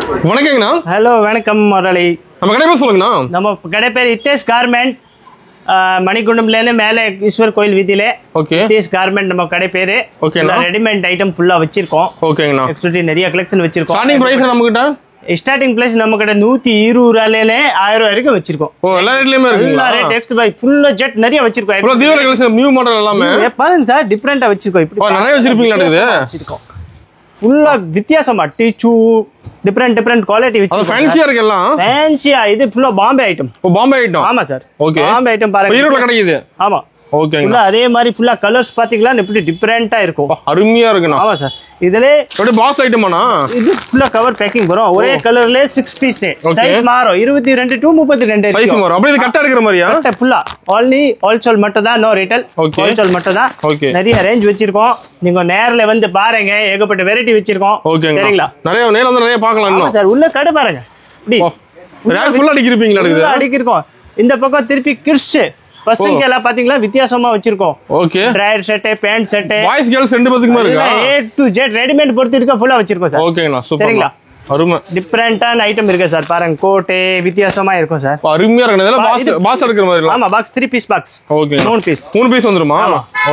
வணக்கங்கண்ணா. Hello வணக்கம் முதலாளி. நம்ம கடை பேர் சொல்லுங்கண்ணா. நம்ம கடை பேர் இத்தேஷ் கார்மெண்ட், மணிகுண்டம்லேருந்து மேலே ஈஸ்வர் கோயில் வீதியில. ஓகே. இத்தேஷ் கார்மெண்ட் நம்ம கடை பேரு. ஓகேண்ணா. ரெடிமேட் ஐட்டம் ஃபுல்லா வச்சிருக்கோம். ஓகேங்கண்ணா. ஆக்சுவலி நிறைய கலெக்ஷன் வச்சிருக்கோம். ஸ்டார்டிங் பிரைஸ் நம்ம கிட்ட ஸ்டார்டிங் பிரைஸ் நம்ம கிட்ட 120 ரூபாயிலே 1000 வரைக்கும் வச்சிருக்கோம். ஓ, எல்லா ரேட்லயுமே இருக்குங்களா? எல்லா ரேட் எக்ஸ்ட்ரா பை ஃபுல்லா ஜெட் நிறைய வச்சிருக்கோம். ஃபுல்லா தீவிர கலெக்ஷன் நியூ மாடல் எல்லாமே. பாருங்க சார், டிஃபரெண்டா வச்சிருக்கோம். இப்படி நிறைய வச்சிருப்பீங்களா? இது வச்சிருக்கோம் ஃபுல்லா வித்தியாசமா டிச்சு டிஃபரெண்ட் குவாலிட்டி வச்சிருக்கோம். ஃபேன்சியா இருக்கு எல்லாம். ஃபேன்சியா இது ஃபுல்லா பாம்பே ஐட்டம். ஓ, பாம்பே ஐட்டம். ஆமா சார். ஓகே. பாம்பே ஐட்டம் பாருங்க. ஈரோட்ல கிடைக்குது. ஆமா. ஓகேங்க. அதே மாதிரி ஃபுல்லா கலர்ஸ் பாத்தீங்களா எப்படி டிஃபரெண்டா இருக்கும். அருமையா இருக்குண்ணா. ஆமா சார். இதுல அப்படியே பாக்ஸ் ஐட்டமாண்ணா. இது ஃபுல்லா கவர் பேக்கிங் வரும். ஒரே கலர்ல 6 பீஸ். சைஸ் மாறும் 22 to 32 சைஸ் மாறும். அப்படியே இது கட்டா இருக்கிற மாதிரியா? கட்ட ஃபுல்லா only ஹோல்சேல் மட்டும் தான், நோ ரீட்டைல். ஹோல்சேல் மட்டும் தான். ஓகே. நிறைய ரேஞ்ச் வச்சிருக்கோம். நீங்க நேர்ல வந்து பாருங்க, ஏகப்பட்ட வெரைட்டி வச்சிருக்கோம். ஓகேங்க. சரிங்களா? நிறைய நேர்ல வந்து நிறைய பார்க்கலாம் இன்னும். சார் உள்ள கடை பாருங்க. இப்படி ரேக் ஃபுல்லா அடிக்கிருப்பீங்களா? இது அடிக்கிருக்கோம். இந்த பக்கம் திருப்பி கிட்ஸ் பசங்க எல்லாம் பாத்தீங்களா வித்தியாசமா வச்சிருக்கோம். ஓகே. ட்ரையர் set, pant set, boys girls ரெண்டு பேத்துக்குமே இருக்கா? A to Z ரெடிமேட் பொறுத்து இருக்க ஃபுல்லா வச்சிருக்கோம் சார். ஓகேங்களா. சூப்பர். சரிங்களா? அருமை. டிஃபரெண்டான ஐட்டம் இருக்கு சார். பாருங்க கோட்டே வித்தியாசமா இருக்கும் சார். அருமையா இருக்கு. இதெல்லாம் பாக்ஸ் எடுக்கிற மாதிரி. ஆமா, box 3 piece box. Okay. 3 piece. 3 piece வந்துருமா?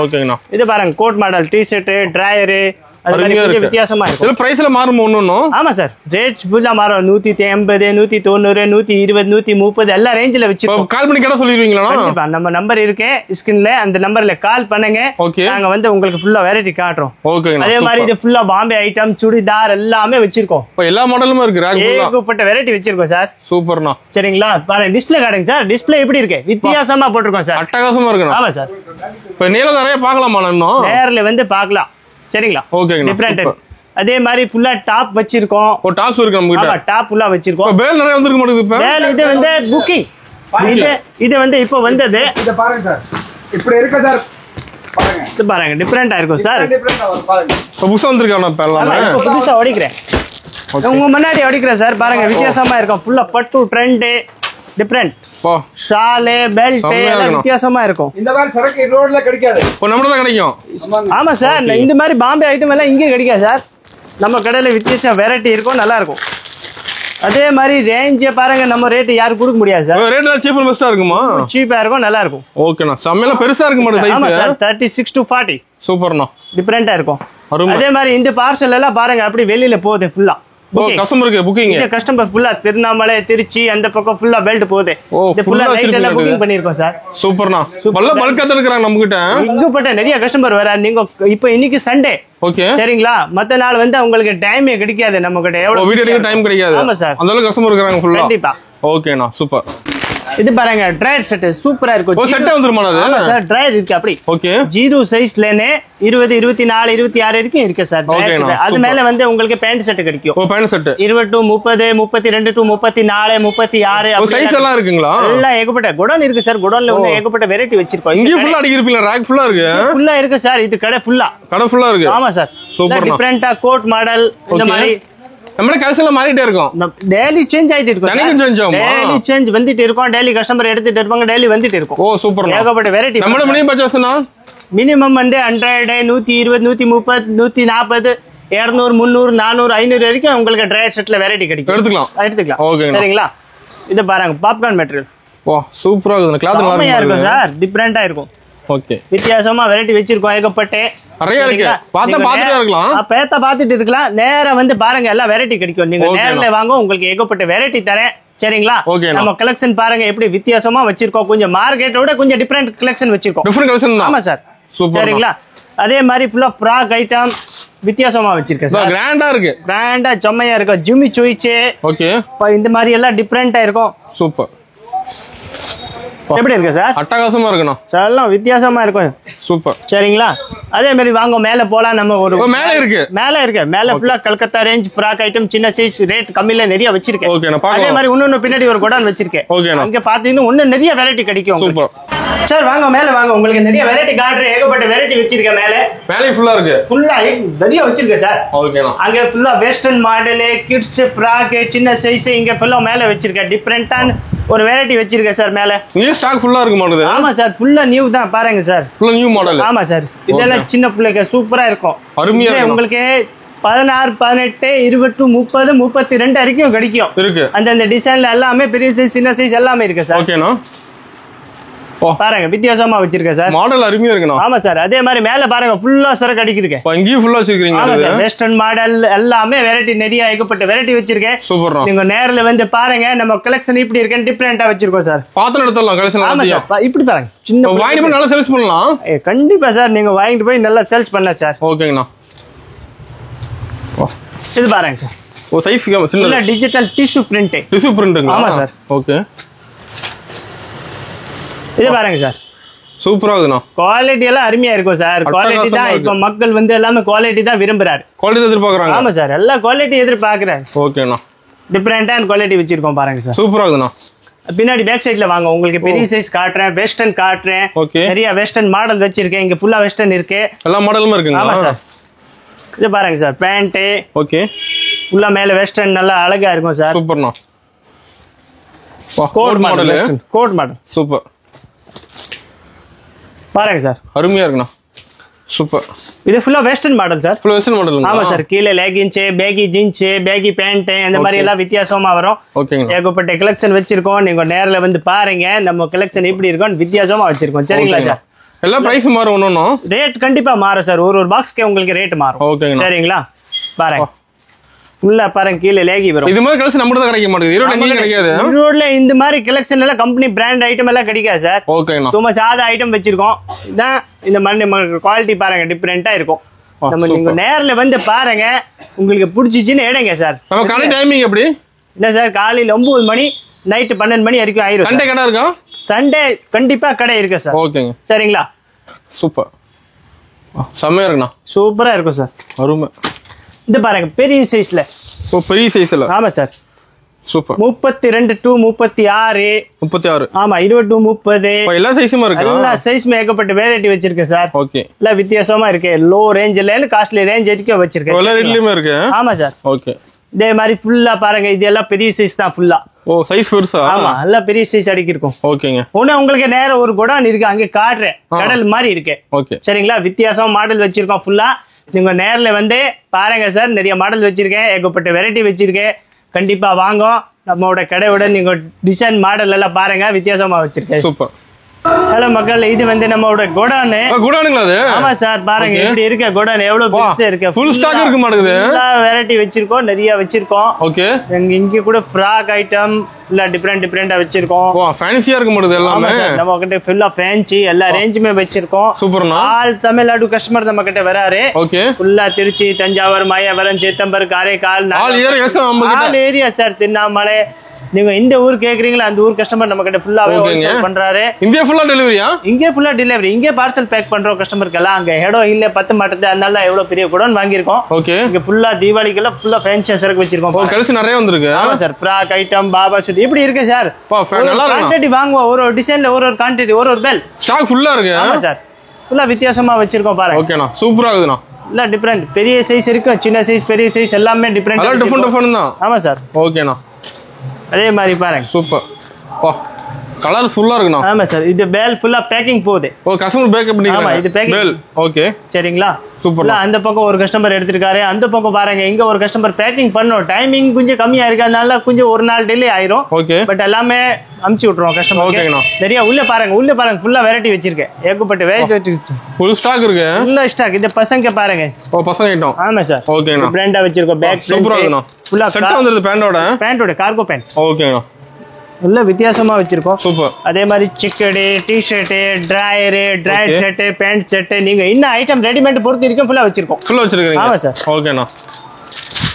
ஓகேங்கண்ணா. இது பாருங்க கோட் மாடல், டி ஷர்ட், ட்ரையர், அது மாதிரி வித்தியாசமா இருக்கும். இதுல பிரைஸ்ல மாறும் ஒண்ணும். ஆமா சார். ரேட் ஃபுல்லா மாறும். 180, 190, 120, 130 எல்லா ரேஞ்சில வச்சிருக்கோம். கால் பண்ணி கேட்டா சொல்லிடுவீங்களா? கண்டிப்பா. நம்ம நம்பர் இருக்கு ஸ்கிரீன்ல, அந்த நம்பர்ல கால் பண்ணுங்க. நாங்க வந்து உங்களுக்கு ஃபுல்லா வெரைட்டி காட்டுறோம். ஓகேங்க. அதே மாதிரி இது ஃபுல்லா பாம்பே ஐட்டம், சுடிதார் எல்லாமே வச்சிருக்கோம். எல்லா மாடலுமே இருக்கு. ஏகப்பட்ட வெரைட்டி வச்சிருக்கோம் சார். சூப்பர்ண்ணா. சரிங்களா? பாருங்க டிஸ்ப்ளே காட்டுங்க சார். டிஸ்ப்ளே எப்படி இருக்கு? வித்தியாசமா போட்டுருக்கோம் சார். அட்டகாசமா இருக்கு. ஆமா சார். இப்ப நேர்ல நிறைய பார்க்கலாமா? இன்னும் நேர்ல வந்து பார்க்கலாம். சரிங்களா? ஓகேங்க. டிஃபரெண்ட். அதே மாதிரி ஃபுல்லா டாப் வச்சிருக்கோம். ஓ, டாப்ஸ் இருக்கு நம்ம கிட்ட. ஆமா, டாப் ஃபுல்லா வச்சிருக்கோம். பேல் நிறைய வந்திருக்கு மாட்டேங்குது. இப்ப பேல் இது வந்து புக்கிங். இது வந்து இப்போ வந்தது. இத பாருங்க சார். இப்படி இருக்கு சார். பாருங்க. இது பாருங்க டிஃபரெண்டா இருக்கும் சார். டிஃபரெண்டா வரும் பாருங்க. புதுசா வந்திருக்கானே பேல். இப்போ புதுசா ஓடிக்கிறேன். உங்க முன்னாடி ஓடிக்கிறேன் சார். பாருங்க வித்தியாசமா இருக்கும். ஃபுல்லா பட்டு ட்ரெண்ட் டிஃபரெண்ட். ஷால், பெல்ட் எல்லாம் வித்தியாசமா இருக்கும். இந்த மாதிரி சரக்கு ரோட்ல கிடைக்காது. இப்போ நம்ம தான் கிடைக்கும். ஆமா சார். இந்த மாதிரி பாம்பே ஐட்டம் எல்லாம் இங்கே கிடைக்காது சார். நம்ம கடையில வித்தியாசம் வெரைட்டி இருக்கும், நல்லா இருக்கும். அதே மாதிரி ரேஞ்சே பாருங்க, நம்ம ரேட் யாரும் கொடுக்க முடியாது சார். ரேட் எல்லாம் சீப் அண்ட் பெஸ்டா இருக்குமா? சீப்பா இருக்கும், நல்லா இருக்கும். ஓகேண்ணா. சமையல பெருசா இருக்கு மாட்டேங்குது. ஆமா சார். 36 to 40. சூப்பர்ண்ணா. டிஃபரெண்டா இருக்கும். அதே மாதிரி இந்த பார்சல் எல்லாம் பாருங்க அப்படி வெளியில போகுது ஃபுல்லா. கஸ்டமருக்கு புக்கிங். இந்த கஸ்டமர் ஃபுல்லா திருவண்ணாமலை, திருச்சி அந்த பக்கம் ஃபுல்லா பெல்ட் போகுது. இந்த ஃபுல்லா நைட் எல்லாம் புக்கிங் பண்ணிருக்கோம் சார். சூப்பர்ண்ணா. நல்ல பல்கா எடுக்கறாங்க நம்ம கிட்ட. இங்கப்பட்ட நிறைய கஸ்டமர் வர. நீங்க இப்போ இன்னைக்கு சண்டே. ஓகே. சரிங்களா? மத்த நாள் வந்து உங்களுக்கு டைமே கிடைக்காது நம்ம கிட்ட. எவ்வளவு வீடியோ எடுக்க டைம் கிடைக்காது. ஆமா சார். அந்த அளவுக்கு கஸ்டமர் இருக்காங்க ஃபுல்லா. கண்டிப்பா. ஓகேண்ணா. சூப்பர். இது பாருங்க ட்ரையர் செட் சூப்பரா இருக்கும். ஓ, செட் வந்துருமா அது? ஆமா சார். ட்ரையர் இருக்கு அப்படி. ஓகே. 0 சைஸ்லனே 20, 24, 26 வரைக்கும் இருக்கு சார். அது மேல வந்து உங்களுக்கு பேண்ட் செட் கிடைக்கும். ஓ, பேண்ட் செட் 20 to 30, 32 to 34, 36 அப்படி சைஸ் எல்லாம் இருக்குங்களா? எல்லாம் ஏகப்பட்ட குடோன் இருக்கு சார். குடோன்ல வந்து ஏகப்பட்ட வெரைட்டி வச்சிருக்கோம். இங்க ஃபுல்லா அடிக்கி இருப்பீங்க. ரேக் ஃபுல்லா இருக்கு. ஃபுல்லா இருக்கு சார். இது கடை ஃபுல்லா இருக்கு. ஆமா சார். சூப்பர். டிஃபரெண்டா கோட் மாடல் இந்த மாதிரி நம்ம கலெக்ஷன்ல மாறிட்டே இருக்கும். டெய்லி சேஞ்ச் ஆயிட்டு இருக்கும். தனிக்கு சேஞ்ச் ஆகும். டெய்லி சேஞ்ச் வந்துட்டு இருக்கும். டெய்லி கஸ்டமர் எடுத்துட்டு இருப்பாங்க. டெய்லி வந்துட்டு இருக்கும். ஓ, சூப்பர். ஏகப்பட்ட வெரைட்டி. நம்ம மினிமம் பர்சேஸ்னா மினிமம் வந்து 100, 120, 130, 140, 200, 300, 400, 500 வரைக்கும் உங்களுக்கு ட்ரையர் செட்ல வெரைட்டி கிடைக்கும். எடுத்துக்கலாம். ஓகே. சரிங்களா? இது பாருங்க பாப்கார்ன் மெட்டீரியல். வா, சூப்பரா இருக்கு. கிளாத் நல்லா இருக்கும் சார். டிஃபரெண்டா இருக்கும். ஓகே. வித்தியாசமா வெரைட்டி வச்சிருக்கோம். ஏகப்பட்ட நிறைய இருக்கு. பாத்துட்டே இருக்கலாம். பேத்த பாத்துட்டு இருக்கலாம். நேரா வந்து பாருங்க எல்லா வெரைட்டி கிடைக்கும். நீங்க நேர்ல வாங்க, உங்களுக்கு ஏகப்பட்ட வெரைட்டி தரேன். சரிங்களா? நம்ம கலெக்ஷன் பாருங்க எப்படி வித்தியாசமா வச்சிருக்கோம். கொஞ்சம் மார்க்கெட்டோட கொஞ்சம் டிஃபரெண்ட் கலெக்ஷன் வச்சிருக்கோம். டிஃபரெண்ட் கலெக்ஷன் தான். ஆமா சார். சரிங்களா? அதே மாதிரி ஃபுல்லா ஃப்ராக் ஐட்டம் வித்தியாசமா வச்சிருக்கேன் சார். கிராண்டா இருக்கு. கிராண்டா செம்மையா இருக்கும். ஜிம்மி சோயிச்சே. ஓகே. இந்த மாதிரி எல்லாம் டிஃபரெண்டா இருக்கும். சூப்பர். எப்படி இருக்கு சார்? அட்டகாசமா இருக்குண்ணா. எல்லாம் வித்தியாசமா இருக்கும். சூப்பர். சரிங்களா? அதே மாதிரி வாங்க மேல போலாம். நம்ம ஒரு மேல இருக்கு. மேல ஃபுல்லா கல்கத்தா ரேஞ்ச் ஃப்ராக் ஐட்டம் சின்ன சைஸ் ரேட் கம்மியில நிறைய வச்சிருக்கேன். அதே மாதிரி இன்னொன்னு பின்னாடி ஒரு குடான் வச்சிருக்கேன். அங்க பாத்தீங்கன்னா இன்னும் நிறைய வெரைட்டி கிடைக்கும். Super sir. வாங்க மேல வாங்க, உங்களுக்கு நிறைய வெரைட்டி காட்டுறேன். ஏகப்பட்ட வெரைட்டி வச்சிருக்கேன். மேல ஃபுல்லா இருக்கு. ஃபுல்லா நிறைய வச்சிருக்கேன் சார். அங்க ஃபுல்லா வெஸ்டர்ன் மாடல், கிட்ஸ் ஃப்ராக், சின்ன சைஸ் இங்க ஃபுல்லா மேல வச்சிருக்கேன். டிஃபரெண்டான ஒரு வெரைட்டி வச்சிருக்கேன் சார். மேல நியூ ஸ்டாக் ஃபுல்லா இருக்கு மாடல். ஆமா சார். ஃபுல்லா நியூ தான். பாருங்க சார். ஃபுல்லா நியூ மாடல். ஆமா சார். இதெல்லாம் சின்ன பிள்ளைக்கு சூப்பரா இருக்கும். அருமையா உங்களுக்கு 16, 18, 20, 30, 32 வரைக்கும் கிடைக்கும் இருக்கு. அந்த டிசைன்ல எல்லாமே பெரிய சைஸ் சின்ன சைஸ் எல்லாமே இருக்கு சார். ஓகேண்ணா. பாருங்க வித்தியாசமா வச்சிருக்கேன் சார். மாடல் அருமையா இருக்குண்ணா. ஆமா சார். அதே மாதிரி மேல பாருங்க ஃபுல்லா சரக்கு அடிக்கிருக்கு. இங்கேயும் ஃபுல்லா வச்சிருக்கீங்க. ஆமா சார். வெஸ்டர்ன் மாடல் எல்லாமே வெரைட்டி நிறைய ஏகப்பட்ட வெரைட்டி வச்சிருக்கேன். சூப்பர்ண்ணா. நீங்க நேர்ல வந்து பாருங்க நம்ம கலெக்ஷன் இப்படி இருக்குன்னு டிஃபரெண்டா வச்சிருக்கோம் சார். பாத்திரம் எடுத்துடலாம் கலெக்ஷன். ஆமா சார். இப்படி பாருங்க சின்ன வாங்கிட்டு போய் நல்லா சேல்ஸ் பண்ணலாம். கண்டிப்பா சார். நீங்க வாங்கிட்டு போய் நல்லா சேல்ஸ் பண்ணலாம் சார். ஓகேங்கண்ணா. இது பாருங்க சார். சைஸ் சின்ன டிஜிட்டல் டிஷ்யூ பிரிண்ட். டிஷ்யூ பிரிண்ட்ங்களா? ஆமா சார். ஓகே. இது பாருங்க சார். சூப்பரா இருக்குண்ணா. குவாலிட்டி எல்லாம் அருமையா இருக்கும் சார். குவாலிட்டி தான் இப்ப மக்கள் வந்து எல்லாமே குவாலிட்டி தான் விரும்புறாரு. குவாலிட்டி எதிர்பார்க்கறாங்க. ஆமா சார். எல்லா குவாலிட்டி எதிர்பார்க்கறாங்க. ஓகேண்ணா. டிஃபரெண்டான குவாலிட்டி வச்சிருக்கோம் பாருங்க சார். சூப்பரா இருக்குண்ணா. பின்னாடி பேக் சைடுல வாங்க உங்களுக்கு பெரிய சைஸ் காட்டுறேன். வெஸ்டர்ன் காட்டுறேன். நிறைய வெஸ்டர்ன் மாடல் வச்சிருக்கேன். இங்க ஃபுல்லா வெஸ்டர்ன் இருக்கு. எல்லா மாடலும் இருக்குங்க. ஆமா சார். இது பாருங்க சார். பேண்ட். ஓகே. ஃபுல்லா மேல வெஸ்டர்ன் நல்லா அழகா இருக்கும் சார். சூப்பர்ண்ணா. Coat model. Coat model. Super. பாருங்க சார். அருமையா இருக்குண்ணா. சூப்பர். இது ஃபுல்லா வெஸ்டர்ன் மாடல் சார். ஃபுல்லா வெஸ்டர்ன் மாடல். ஆமா சார். கீழே leggings, baggy jeans, baggy pant அந்த மாதிரி எல்லாம் வித்தியாசமா வரும். ஓகேங்க. ஏகப்பட்ட கலெக்ஷன் வச்சிருக்கோம். நீங்க நேர்ல வந்து பாருங்க நம்ம கலெக்ஷன் எப்படி இருக்கும்னு வித்தியாசமா வச்சிருக்கோம். சரிங்களா சார்? எல்லா பிரைஸ் மாறும். ஒண்ணும் ரேட் கண்டிப்பா மாறும் சார். ஒரு பாக்ஸ்க்கு உங்களுக்கு ரேட் மாறும். ஓகேங்க. சரிங்களா? பாருங்க ஃபுல்லா பாருங்க கீழே லேகி வரும். இது மாதிரி கலெக்ஷன் நம்ம தான் கிடைக்க மாட்டேங்குது. ஈரோட்ல எங்கேயும் கிடைக்காது. ஈரோட்ல இந்த மாதிரி கலெக்ஷன் எல்லாம் கம்பெனி பிராண்ட் ஐட்டம் எல்லாம் கிடைக்காது சார். ஓகேண்ணா. சும்மா சாதா ஐட்டம் வச்சிருக்கோம். இதான் இந்த மாதிரி குவாலிட்டி பாருங்க டிஃபரெண்டா இருக்கும். நம்ம நீங்க நேர்ல வந்து பாருங்க உங்களுக்கு பிடிச்சிச்சுன்னு எடுங்க சார். நம்ம கடை டைமிங் எப்படி? இல்ல சார் காலையில 9 மணி நைட்டு 12 மணி வரைக்கும் ஆயிரும். சண்டே கடை இருக்கா? சண்டே கண்டிப்பா கடை இருக்கு சார். ஓகேங்க. சரிங்களா? சூப்பர். செம்மையா இருக்குண்ணா. சூப்பரா இருக்கும் சார். அருமை. இந்த பாருங்க பெரிய சைஸ்ல. பெரிய சைஸ்ல. ஆமா சார். சூப்பர். 32 to 36. 36. ஆமா 20 to 30. எல்லா சைஸும் இருக்கு. எல்லா சைஸும் ஏகப்பட்ட வெரைட்டி வச்சிருக்கேன் சார். ஓகே. எல்லா வித்தியாசமா இருக்கு. லோ ரேஞ்ச்ல இருந்து காஸ்ட்லி ரேஞ்ச் வரைக்கும் வச்சிருக்கேன். எல்லா ரேட்லயுமே இருக்கு. ஆமா சார். ஓகே. இதே மாதிரி ஃபுல்லா பாருங்க இது எல்லாம் பெரிய சைஸ் தான் ஃபுல்லா. ஓ சைஸ் பெருசா? ஆமா எல்லாம் பெரிய சைஸ் அடிக்கி இருக்கும். ஓகேங்க. ஒண்ணு உங்களுக்கு நேரம் ஒரு குடோன் இருக்கு அங்க காட்டுறேன். கடல் மாதிரி இருக்கு. ஓகே. சரிங்களா? வித்தியாசமா மாடல் வச்சிருக்கோம் ஃபுல்லா. நீங்க நேர்ல வந்து பாருங்க சார். நிறைய மாடல் வச்சிருக்கேன். ஏகப்பட்ட வெரைட்டி வச்சிருக்கேன். கண்டிப்பா வாங்க. நம்மளோட கடையோட நீங்க டிசைன் மாடல் எல்லாம் பாருங்க வித்தியாசமா வச்சிருக்கேன். சூப்பர். ஹலோ மக்கள், இது வந்து நம்மளோட கோடான். கோடானுங்களா அது? ஆமா சார். பாருங்க எப்படி இருக்கு கோடான். எவ்வளவு பெருசா இருக்கு. ஃபுல் ஸ்டாக் இருக்கு மாட்டேங்குது. எல்லா வெரைட்டி வச்சிருக்கோம். நிறைய வச்சிருக்கோம். ஓகே. இங்க கூட ஃப்ராக் ஐட்டம் இல்ல டிஃபரெண்டா வச்சிருக்கோம். வா ஃபேன்சியா இருக்கு மாட்டேங்குது எல்லாமே. நம்ம கிட்ட ஃபுல்லா ஃபேன்சி எல்லா ரேஞ்சுமே வச்சிருக்கோம். சூப்பர்ண்ணா. ஆல் தமிழ்நாடு கஸ்டமர் நம்ம கிட்ட வராரு. ஓகே. ஃபுல்லா Trichy, Thanjavur, Mayavaram, Chidambaram, Karaikal, all area sir. Tiruvannamalai நீங்க இந்த ஊர் கேக்குறீங்களா அந்த ஊர் கஸ்டமர் நம்ம கிட்ட ஃபுல்லாவே ஹோல்சேல் பண்றாரு. இங்கே ஃபுல்லா டெலிவரியா? இங்கே ஃபுல்லா டெலிவரி. இங்கே பார்சல் பேக் பண்றோம் கஸ்டமருக்கு எல்லாம். அங்க ஹெடோ இல்ல 10 மாட்டது. அதனால எவ்வளவு பெரிய குடோன் வாங்கியிருக்கோம். ஓகே. இங்க ஃபுல்லா தீபாவளிக்கு ஃபுல்லா ஃபேன்சி சரக்கு வச்சிருக்கோம். கலெக்ஷன் நிறைய வந்திருக்கு. ஆமா சார். ஃப்ராக் ஐட்டம், பாபா சூட் இப்படி இருக்கு சார். நல்லா இருக்கு. குவாண்டிட்டி வாங்குவோம். ஒரு டிசைன்ல ஒரு குவாண்டிட்டி ஒரு பெல் ஸ்டாக் ஃபுல்லா இருக்கு. ஆமா சார். ஃபுல்லா வித்தியாசமா வச்சிருக்கோம் பாருங்க. ஓகேண்ணா. சூப்பரா இருக்குண்ணா. இல்ல டிஃபரெண்ட் பெரிய சைஸ் இருக்கு, சின்ன சைஸ், பெரிய சைஸ் எல்லாமே டிஃபரெண்ட் தான். ஆமா சார். ஓகேண்ணா. அதே மாதிரி பாருங்க. சூப்பர். வா கலர் ஃபுல்லா இருக்குண்ணா. ஆமா சார். இது பேல் ஃபுல்லா பேக்கிங் போகுது. ஓ கஸ்டமர் பேக்கப் பண்ணிக்கிறாங்க. ஆமா இது பேக்கிங் பேல். ஓகே. சரிங்களா? சூப்பர். அந்த பக்கம் ஒரு கஸ்டமர் எடுத்துட்டாரு. அந்த பக்கம் பாருங்க இங்க ஒரு கஸ்டமர் பேக்கிங் பண்ணோம். டைமிங் கொஞ்சம் கம்மியா இருக்கறனால கொஞ்சம் ஒரு நாள் டிலே ஆயிரும். ஓகே. பட் எல்லாமே அனுப்பிச்சு விட்டுறோம் கஸ்டமர். ஓகேண்ணா. நிறைய உள்ள பாருங்க ஃபுல்லா வெரைட்டி வச்சிருக்கேன். ஏகப்பட்ட வெரைட்டி வச்சிருக்கேன். ஃபுல் ஸ்டாக் இருக்கு. Full stock. இது பசங்க பாருங்க. ஓ பசங்க ஐட்டம். ஆமா சார். ஓகேண்ணா. பிராண்டா வச்சிருக்கோம். பேக் சூப்பரா இருக்குண்ணா. ஃபுல்லா செட் வந்திருது பேண்டோட கார்கோ பேண்ட். ஓகேண்ணா. நல்ல வித்தியாசமா வச்சிருக்கோம். சூப்பர். அதே மாதிரி சிக்கெட், டி-ஷர்ட், டிராயர், டிரைட் ஷர்ட், பேண்ட் செட் நீங்க இன்ன ஐட்டம் ரெடிமேட் பொறுத்து இருக்கு ஃபுல்லா வச்சிருக்கோம். ஃபுல்லா வச்சிருக்கீங்க? ஆமா சார். ஓகேண்ணா.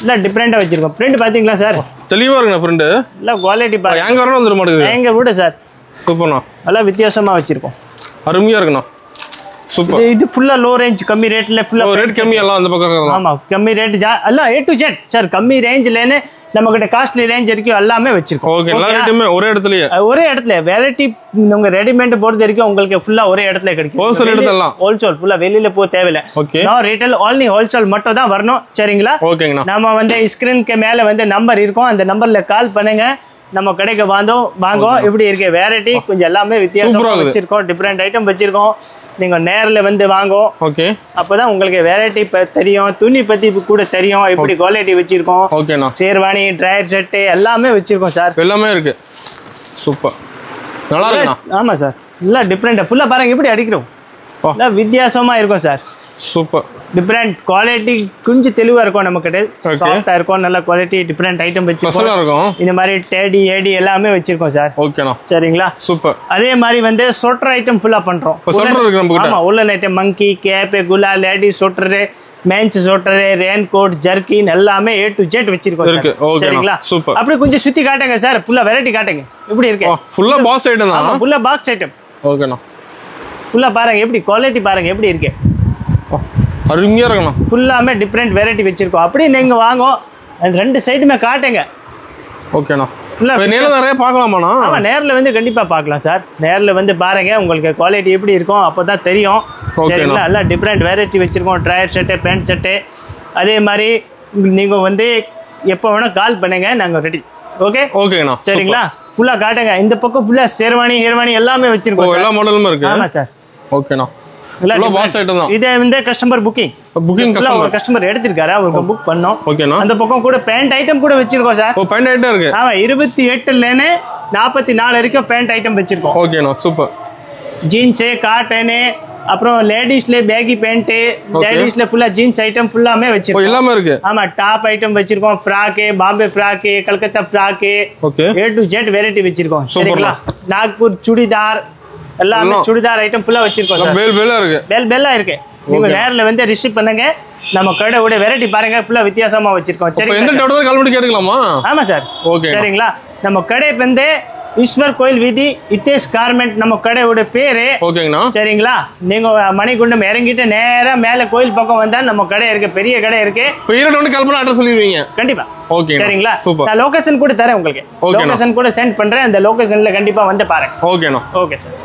இல்ல டிஃபரெண்டா வச்சிருக்கோம். பிரிண்ட் பாத்தீங்களா சார்? தெளிவா இருக்குண்ணா பிரிண்ட். இல்ல குவாலிட்டி பாருங்க. எங்க வரணும் வந்துட மாட்டேங்குது. எங்க விட சார். சூப்பர்ண்ணா. நல்லா வித்தியாசமா வச்சிருக்கோம். அருமையா இருக்குண்ணா. சூப்பர். இது ஃபுல்லா லோ ரேஞ்ச் கம்மி ரேட்ல ஃபுல்லா ரேட் கம்மி எல்லாம் அந்த பக்கம் இருக்கு. ஆமா கம்மி ரேட் எல்லாம் A to Z சார். கம்மி ரேஞ்ச்லன்னு நம்ம கிட்ட காஸ்ட்லி ரேஞ்ச் வரைக்கும் எல்லாமே வச்சிருக்கோம். ஓகே. எல்லா ரேட்டுமே ஒரே இடத்துல வெரைட்டி உங்க ரெடிமேட் பொறுத்த வரைக்கும் உங்களுக்கு ஃபுல்லா ஒரே இடத்துல கிடைக்கும். ஹோல்சேல் எடுத்தலாம். ஹோல்சேல் ஃபுல்லா வெளியில போக தேவையில்லை. ஓகே. நான் ரீட்டைல் only ஹோல்சேல் மட்டும் தான் வரணும். சரிங்களா? ஓகேங்கண்ணா. நம்ம வந்து ஸ்கிரீனுக்கு மேல வந்து நம்பர் இருக்கும். அந்த நம்பர்ல கால் பண்ணுங்க. நம்ம கடைக்கு வாங்க. இப்படி இருக்க வெரைட்டி கொஞ்சம் எல்லாமே வித்தியாசமா வச்சிருக்கோம். டிஃபரெண்ட் ஐட்டம் வச்சிருக்கோம். நீங்க நேர்ல வந்து வாங்கோ. ஓகே. அப்பதான் உங்களுக்கு வெரைட்டி தெரியும், துணி பத்தி கூட தெரியும், எப்படி குவாலிட்டி வச்சிருக்கோம். ஓகேண்ணா. ஷேர்வானி, ட்ரையர் செட் எல்லாமே வச்சிருக்கோம் சார். எல்லாமே இருக்கு. சூப்பர், நல்லா இருக்குண்ணா. ஆமா சார், எல்லாம் டிஃப்ரெண்ட். ஃபுல்லா பாருங்க எப்படி அடிக்கிறோம், எல்லாம் வித்தியாசமா இருக்கும் சார். சூப்பர். டிஃப்ரெண்ட் குவாலிட்டி, கொஞ்சம் தெளிவா இருக்கும் நம்ம கிட்ட, சாஃப்டா இருக்கும், நல்ல குவாலிட்டி டிஃப்ரெண்ட் ஐட்டம் வச்சிருக்கோம். இந்த மாதிரி டேடி ஏடி எல்லாமே வச்சிருக்கோம் சார். ஓகேண்ணா. சரிங்களா? சூப்பர். அதே மாதிரி வந்து சொட்டர் ஐட்டம் ஃபுல்லா பண்றோம். ஆமா, உள்ளன் ஐட்டம், மங்கி, கேப், குலா, lady sweater, men's sweater, rain coat, jerkin எல்லாமே A to Z வச்சிருக்கோம். சரிங்களா? சூப்பர். அப்படியே கொஞ்சம் சுத்தி காட்டுங்க சார், ஃபுல்லா வெரைட்டி காட்டுங்க எப்படி இருக்கு. ஃபுல்லா பாக்ஸ் ஐட்டம் தான். ஃபுல்லா பாக்ஸ் ஐட்டம். ஓகேண்ணா. ஃபுல்லா பாருங்க எப்படி குவாலிட்டி பாருங்க எப்படி இருக்கு. அருமையா இருக்குண்ணா. ஃபுல்லாமே டிஃப்ரெண்ட் வெரைட்டி வச்சிருக்கோம். அப்படியே நீங்க வாங்க, ரெண்டு சைடுமே காட்டுங்க. ஓகேண்ணா. நேரில் நிறைய பார்க்கலாமாண்ணா? ஆமா, நேரில் வந்து கண்டிப்பா பார்க்கலாம் சார். நேரில் வந்து பாருங்க, உங்களுக்கு குவாலிட்டி எப்படி இருக்கும் அப்பதான் தெரியும். சரிங்களா? எல்லாம் டிஃப்ரெண்ட் வெரைட்டி வச்சிருக்கோம். ட்ரையர் செட்டு, பேண்ட் செட்டு. அதே மாதிரி நீங்க வந்து எப்போ வேணா கால் பண்ணுங்க, நாங்க ரெடி. ஓகே. ஓகேண்ணா. சரிங்களா? ஃபுல்லா காட்டுங்க. இந்த பக்கம் ஃபுல்லா ஷேர்வானி, ஹேர்வானி எல்லாமே வச்சிருக்கோம். எல்லா மாடலுமே இருக்கு. ஆமா சார். ஓகேண்ணா. இதே வந்து கஸ்டமர் புக்கிங் கஸ்டமர் எடுத்திருக்காரு, அவருக்கு புக் பண்ணோம். ஓகேண்ணா. அந்த பக்கம் கூட பேண்ட் ஐட்டம் கூட வச்சிருக்கோம் சார். பேண்ட் ஐட்டம் இருக்கு. ஆமா, 28ல 44 வரைக்கும் பேண்ட் ஐட்டம் வச்சிருக்கோம். ஓகேண்ணா. சூப்பர். ஜீன்ஸ், காட்டன், அப்புறம் லேடிஸ்ல பேகி பேண்ட், லேடிஸ்ல ஃபுல்லா ஜீன்ஸ் ஐட்டம் ஃபுல்லாமே வச்சிருக்கோம். எல்லாமே இருக்கு. ஆமா, டாப் ஐட்டம் வச்சிருக்கோம். Frock, Bombay frock, Calcutta frock, okay, A to Z variety வச்சிருக்கோம். சரிங்களா? நாக்பூர் சுடிதார் எல்லாமே சுடிதார் ஐட்டம் ஃபுல்லா வச்சிருக்கோம் சார். பெல்லா இருக்கு. நீங்க நேர்ல வந்து ரிசீவ் பண்ணுங்க. நம்ம கடையோட வெரைட்டி பாருங்க, ஃபுல்லா வித்தியாசமா வச்சிருக்கோம். சரி, எந்த டவுட் கால் பண்ணி கேட்கலாமா? ஆமா சார். ஓகே. சரிங்களா? நம்ம கடை வந்து ஈஸ்வர் கோயில் வீதி, இத்தேஷ் கார்மெண்ட் நம்ம கடையோட பேரு. ஓகேங்கண்ணா. சரிங்களா? நீங்க மணிகுண்டம் இறங்கிட்டு நேரா மேல கோயில் பக்கம் வந்தா நம்ம கடை இருக்கு, பெரிய கடை இருக்கு. கால் பண்ண அட்ரஸ் சொல்லிடுவீங்க கண்டிப்பா. ஓகே. சரிங்களா? நான் லொகேஷன் கூட தரேன் உங்களுக்கு. லொகேஷன் கூட சென்ட் பண்றேன், அந்த லொகேஷன்ல கண்டிப்பா வந்து பாருங்க. ஓகேண்ணா. Okay sir.